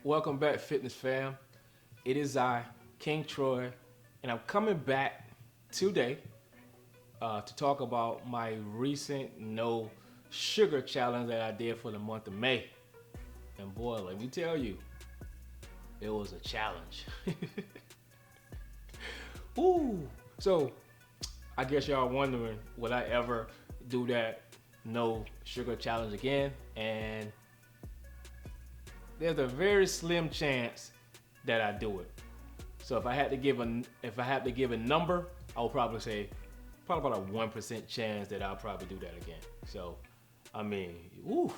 Welcome back, fitness fam. It is I, King Troy, and I'm coming back today to talk about my recent no sugar challenge that I did for the month of May. And boy, let me tell you, it was a challenge. Ooh. So I guess y'all wondering, will I ever do that no sugar challenge again? And there's a very slim chance that I do it. So if I had to give a number, I would probably say probably about a 1% chance that I'll probably do that again. So I mean, oof,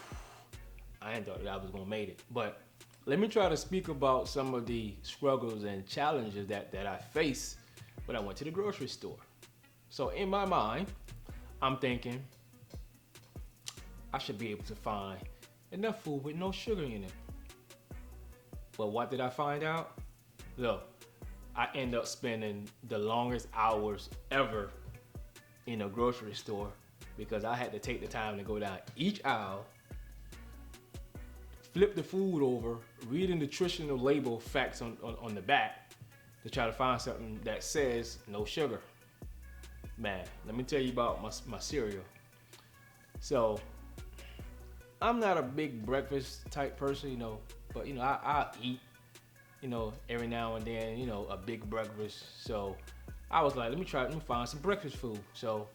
I ain't thought that I was gonna make it. But let me try to speak about some of the struggles and challenges that I face when I went to the grocery store. So in my mind, I'm thinking I should be able to find enough food with no sugar in it. But what did I find out? Look, I end up spending the longest hours ever in a grocery store because I had to take the time to go down each aisle, flip the food over, read the nutritional label facts on the back to try to find something that says no sugar. Man, let me tell you about my cereal. So, I'm not a big breakfast type person, but I'll eat, every now and then, a big breakfast. So I was like, let me find some breakfast food. So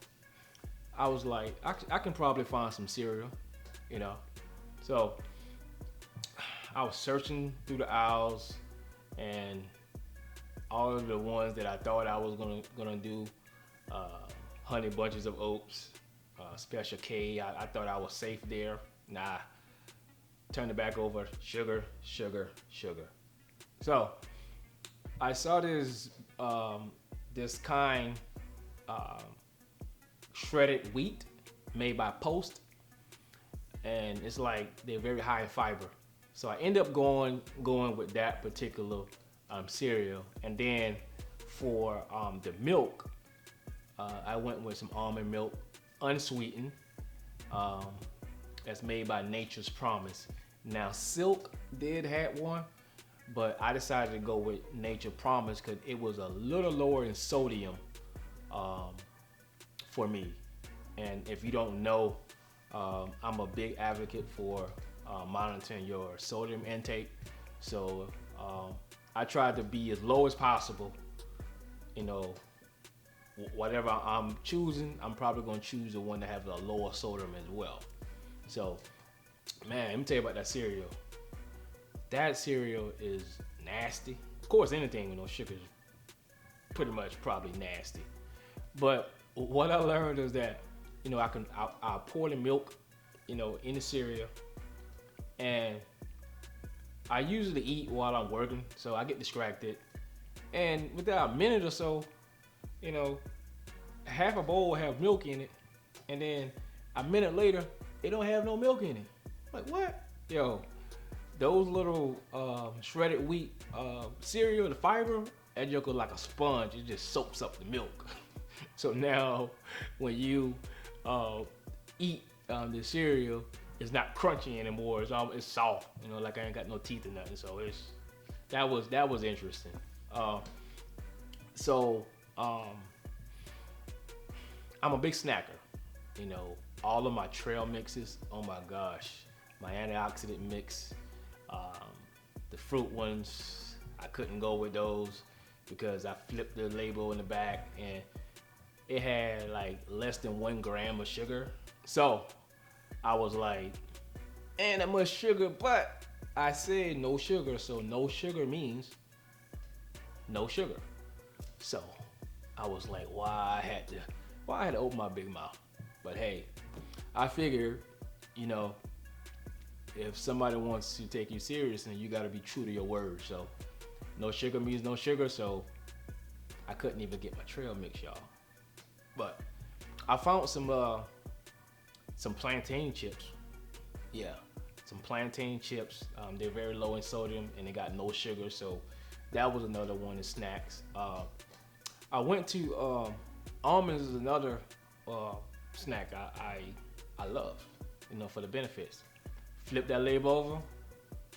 I was like, I can probably find some cereal, you know. So I was searching through the aisles and all of the ones that I thought I was gonna do, honey bunches of oats, special K. I thought I was safe there. Nah, turn it back over. Sugar, sugar, sugar. So I saw this kind shredded wheat made by Post, and it's like they're very high in fiber. So I end up going with that particular cereal, and then for the milk, I went with some almond milk, unsweetened. That's made by Nature's Promise. Now Silk did have one, but I decided to go with Nature Promise because it was a little lower in sodium for me. And if you don't know, I'm a big advocate for monitoring your sodium intake. So I tried to be as low as possible. Whatever I'm choosing, I'm probably gonna choose the one that has a lower sodium as well. So, man, let me tell you about that cereal. That cereal is nasty. Of course, anything with no sugar is pretty much probably nasty. But what I learned is that, I'll pour the milk, in the cereal, and I usually eat while I'm working, so I get distracted. And within a minute or so, half a bowl will have milk in it, and then a minute later, it don't have no milk in it. Like, what? Yo, those little shredded wheat cereal, the fiber, that joker like a sponge. It just soaks up the milk. So now, when you eat the cereal, it's not crunchy anymore. It's soft. Like I ain't got no teeth or nothing. So that was interesting. So I'm a big snacker. All of my trail mixes, oh my gosh, my antioxidant mix, the fruit ones, I couldn't go with those because I flipped the label in the back and it had like less than 1 gram of sugar. So I was like, ain't that much sugar, but I said no sugar, so no sugar means no sugar. So I was like, why I had to open my big mouth. But hey, I figured, if somebody wants to take you serious, then you got to be true to your word. So no sugar means no sugar. So I couldn't even get my trail mix, y'all. But I found some plantain chips. Yeah, some plantain chips. They're very low in sodium and they got no sugar. So that was another one of snacks. I went to almonds is another snack I love, for the benefits. Flip that label over,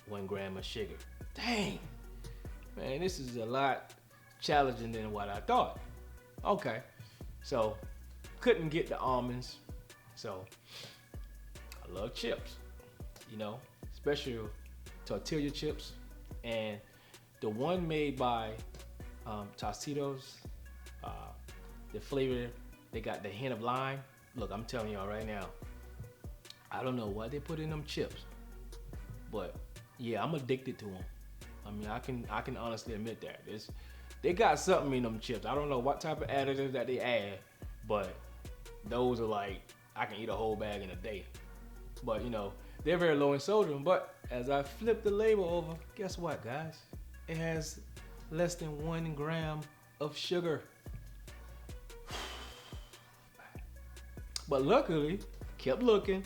1 gram of sugar. dang, man, this is a lot challenging than what I thought. Okay, so couldn't get the almonds. So I love chips, you know, especially tortilla chips. And the one made by Tostitos, uh, the flavor, they got the hint of lime. Look, I'm telling y'all right now, I don't know what they put in them chips, but yeah, I'm addicted to them. I mean, I can honestly admit that. They got something in them chips. I don't know what type of additives that they add, but those are like, I can eat a whole bag in a day. But you know, they're very low in sodium. But as I flip the label over, guess what, guys? It has less than 1 gram of sugar. But luckily, kept looking,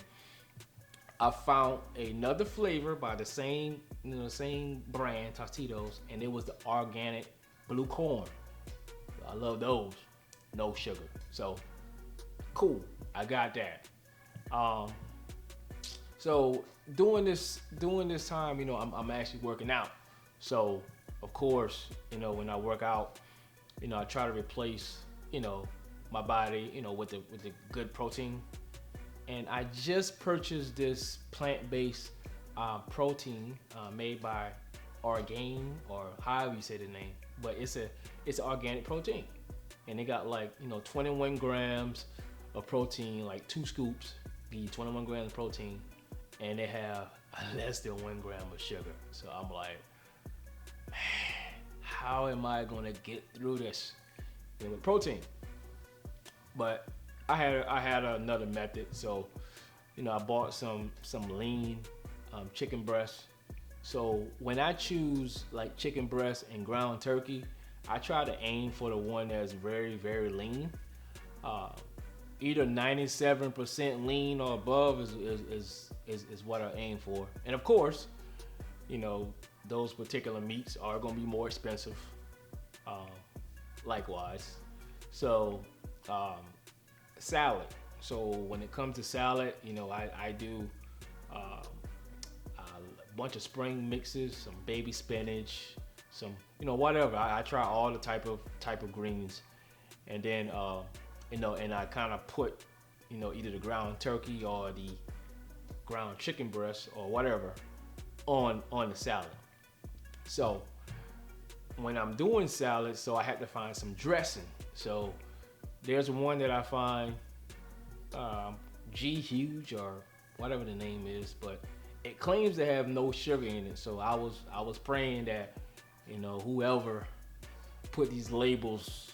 I found another flavor by the same, same brand, Tostitos, and it was the organic blue corn. I love those. No sugar. So cool. I got that. So during this time, I'm actually working out. So of course, when I work out, I try to replace, my body, with the good protein. And I just purchased this plant-based protein made by Orgain, or however you say the name, but it's an organic protein, and it got like 21 grams of protein, like 2 scoops, give you 21 grams of protein, and they have less than 1 gram of sugar. So I'm like, man, how am I gonna get through this with protein? But I had another method. So I bought some lean chicken breast. So when I choose like chicken breast and ground turkey, I try to aim for the one that's very, very lean. Either 97% lean or above is what I aim for. And of course, those particular meats are gonna be more expensive. Likewise. So salad. So when it comes to salad, I do a bunch of spring mixes, some baby spinach, some whatever. I try all the type of greens, and then and I kind of put either the ground turkey or the ground chicken breast or whatever on the salad. So when I'm doing salad, so I had to find some dressing. So there's one that I find, G Huge or whatever the name is, but it claims to have no sugar in it. So I was praying that whoever put these labels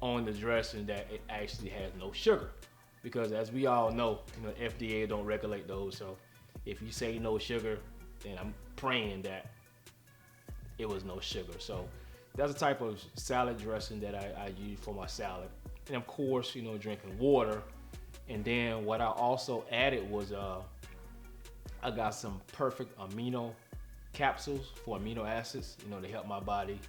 on the dressing, that it actually has no sugar, because as we all know, FDA don't regulate those. So if you say no sugar, then I'm praying that it was no sugar. So that's a type of salad dressing that I use for my salad. And of course, drinking water. And then what I also added was I got some perfect amino capsules for amino acids, to help my body,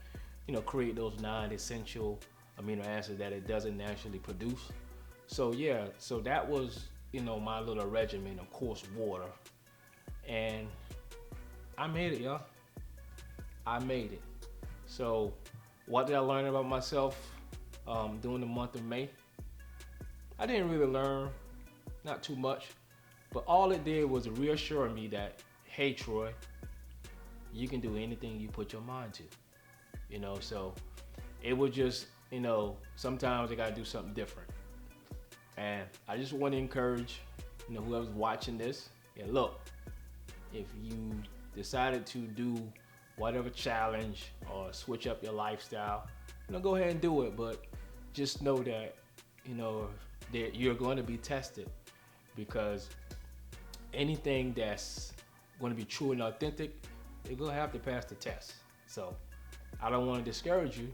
create those non-essential amino acids that it doesn't naturally produce. So yeah, so that was, my little regimen, of course, water. And I made it, y'all. I made it. So what did I learn about myself during the month of May? I didn't really learn, not too much, but all it did was reassure me that, hey, Troy, you can do anything you put your mind to. So it was just, sometimes I gotta do something different. And I just want to encourage, whoever's watching this, look, if you decided to do whatever challenge or switch up your lifestyle, go ahead and do it. But just know that, that you're going to be tested, because anything that's going to be true and authentic, you're going to have to pass the test. So I don't want to discourage you.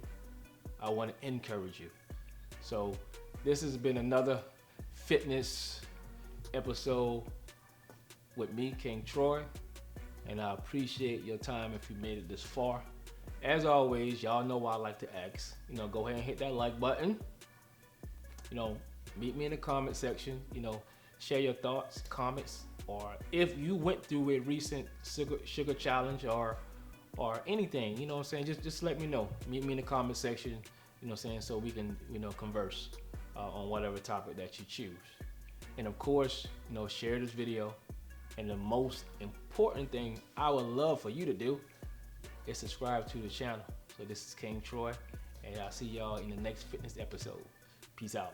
I want to encourage you. So this has been another fitness episode with me, King Troy, and I appreciate your time if you made it this far. As always, y'all know what I like to ask. Go ahead and hit that like button. Meet me in the comment section. Share your thoughts, comments, or if you went through a recent sugar challenge, or or anything, you know what I'm saying, just let me know. Meet me in the comment section, you know what I'm saying, so we can, converse on whatever topic that you choose. And of course, share this video. And the most important thing I would love for you to do is subscribe to the channel. So this is King Troy, and I'll see y'all in the next fitness episode. Peace out.